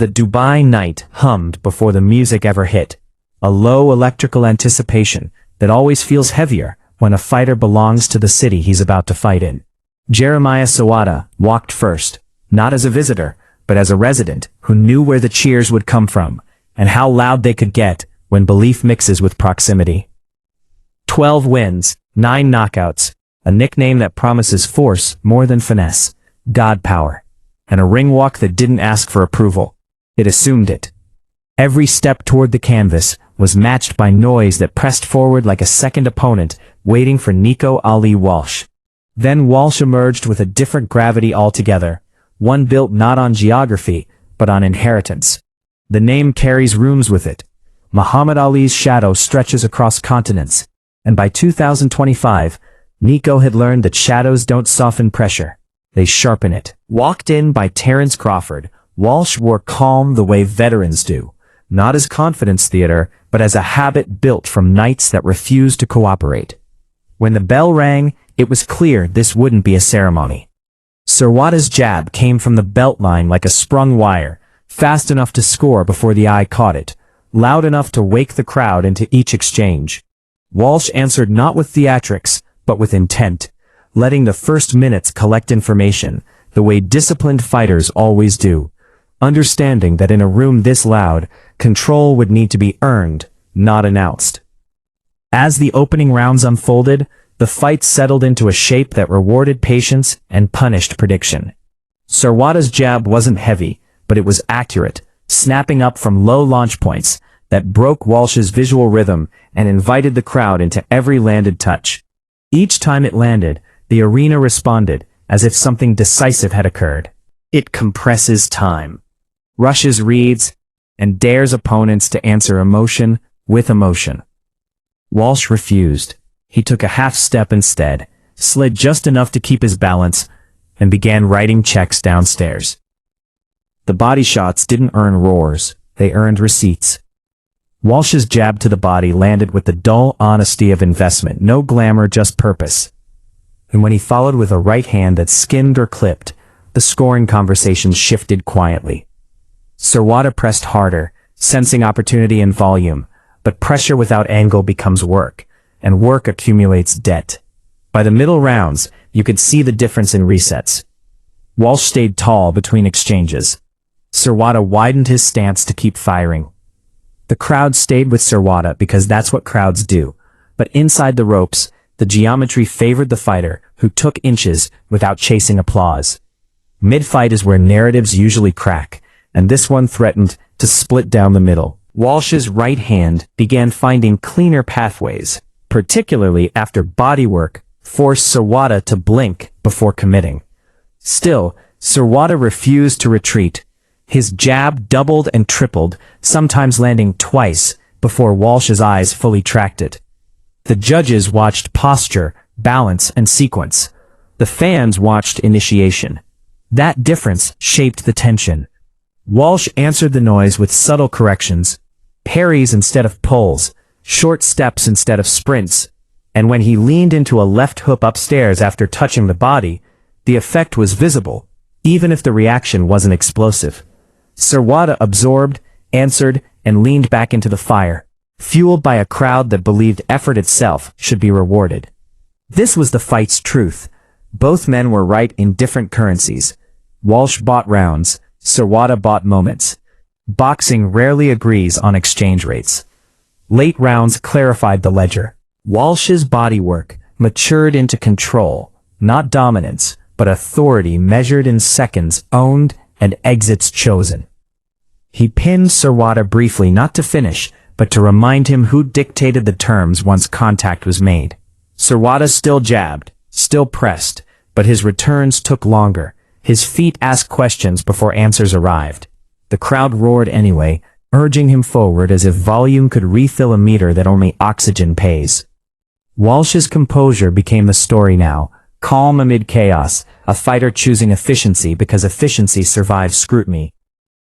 The Dubai night hummed before the music ever hit, a low electrical anticipation that always feels heavier when a fighter belongs to the city he's about to fight in. Jeremiah Sserwadda walked first, not as a visitor, but as a resident who knew where the cheers would come from, and how loud they could get when belief mixes with proximity. 12 wins, 9 knockouts, a nickname that promises force more than finesse, God power, and a ring walk that didn't ask for approval. It assumed it. Every step toward the canvas was matched by noise that pressed forward like a second opponent, waiting for Nico Ali Walsh. Then Walsh emerged with a different gravity altogether, one built not on geography, but on inheritance. The name carries rooms with it. Muhammad Ali's shadow stretches across continents, and by 2025, Nico had learned that shadows don't soften pressure, they sharpen it. Walked in by Terence Crawford, Walsh wore calm the way veterans do, not as confidence theater, but as a habit built from nights that refused to cooperate. When the bell rang, it was clear this wouldn't be a ceremony. Sserwadda's jab came from the belt line like a sprung wire, fast enough to score before the eye caught it, loud enough to wake the crowd into each exchange. Walsh answered not with theatrics, but with intent, letting the first minutes collect information, the way disciplined fighters always do, understanding that in a room this loud, control would need to be earned, not announced. As the opening rounds unfolded, the fight settled into a shape that rewarded patience and punished prediction. Sserwadda's jab wasn't heavy, but it was accurate, snapping up from low launch points that broke Walsh's visual rhythm and invited the crowd into every landed touch. Each time it landed, the arena responded, as if something decisive had occurred. It compresses time, rushes reads, and dares opponents to answer emotion with emotion. Walsh refused. He took a half step instead, slid just enough to keep his balance, and began writing checks downstairs. The body shots didn't earn roars, they earned receipts. Walsh's jab to the body landed with the dull honesty of investment, no glamour, just purpose. And when he followed with a right hand that skimmed or clipped, the scoring conversation shifted quietly. Sserwadda pressed harder, sensing opportunity and volume, but pressure without angle becomes work, and work accumulates debt. By the middle rounds, you could see the difference in resets. Walsh stayed tall between exchanges. Sserwadda widened his stance to keep firing. The crowd stayed with Sserwadda because that's what crowds do, but inside the ropes, the geometry favored the fighter who took inches without chasing applause. Mid-fight is where narratives usually crack, and this one threatened to split down the middle. Walsh's right hand began finding cleaner pathways, particularly after bodywork forced Sserwadda to blink before committing. Still, Sserwadda refused to retreat. His jab doubled and tripled, sometimes landing twice before Walsh's eyes fully tracked it. The judges watched posture, balance, and sequence. The fans watched initiation. That difference shaped the tension. Walsh answered the noise with subtle corrections, parries instead of pulls, short steps instead of sprints, and when he leaned into a left hook upstairs after touching the body, the effect was visible, even if the reaction wasn't explosive. Sserwadda absorbed, answered, and leaned back into the fire, fueled by a crowd that believed effort itself should be rewarded. This was the fight's truth. Both men were right in different currencies. Walsh bought rounds, Sserwadda bought moments. Boxing rarely agrees on exchange rates. Late rounds clarified the ledger. Walsh's bodywork matured into control, not dominance, but authority measured in seconds owned and exits chosen. He pinned Sserwadda briefly, not to finish, but to remind him who dictated the terms once contact was made. Sserwadda still jabbed, still pressed, but his returns took longer. His feet asked questions before answers arrived. The crowd roared anyway, urging him forward as if volume could refill a meter that only oxygen pays. Walsh's composure became the story now, calm amid chaos, a fighter choosing efficiency because efficiency survives scrutiny.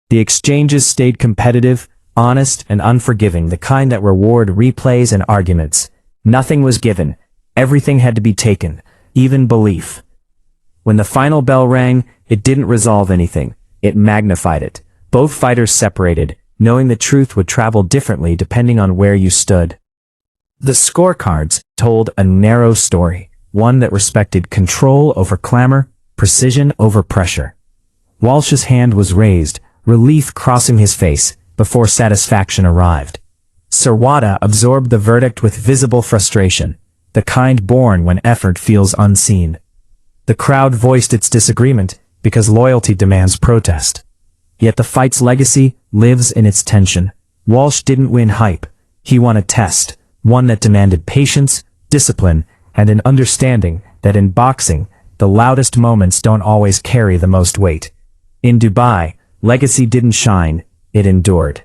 The exchanges stayed competitive, honest, and unforgiving, the kind that reward replays and arguments. Nothing was given. Everything had to be taken, even belief. When the final bell rang, it didn't resolve anything. It magnified it. Both fighters separated, knowing the truth would travel differently depending on where you stood. The scorecards told a narrow story, one that respected control over clamor, precision over pressure. Walsh's hand was raised, relief crossing his face, before satisfaction arrived. Sserwadda absorbed the verdict with visible frustration, the kind born when effort feels unseen. The crowd voiced its disagreement, because loyalty demands protest. Yet the fight's legacy lives in its tension. Walsh didn't win hype. He won a test, one that demanded patience, discipline, and an understanding that in boxing, the loudest moments don't always carry the most weight. In Dubai, legacy didn't shine, it endured.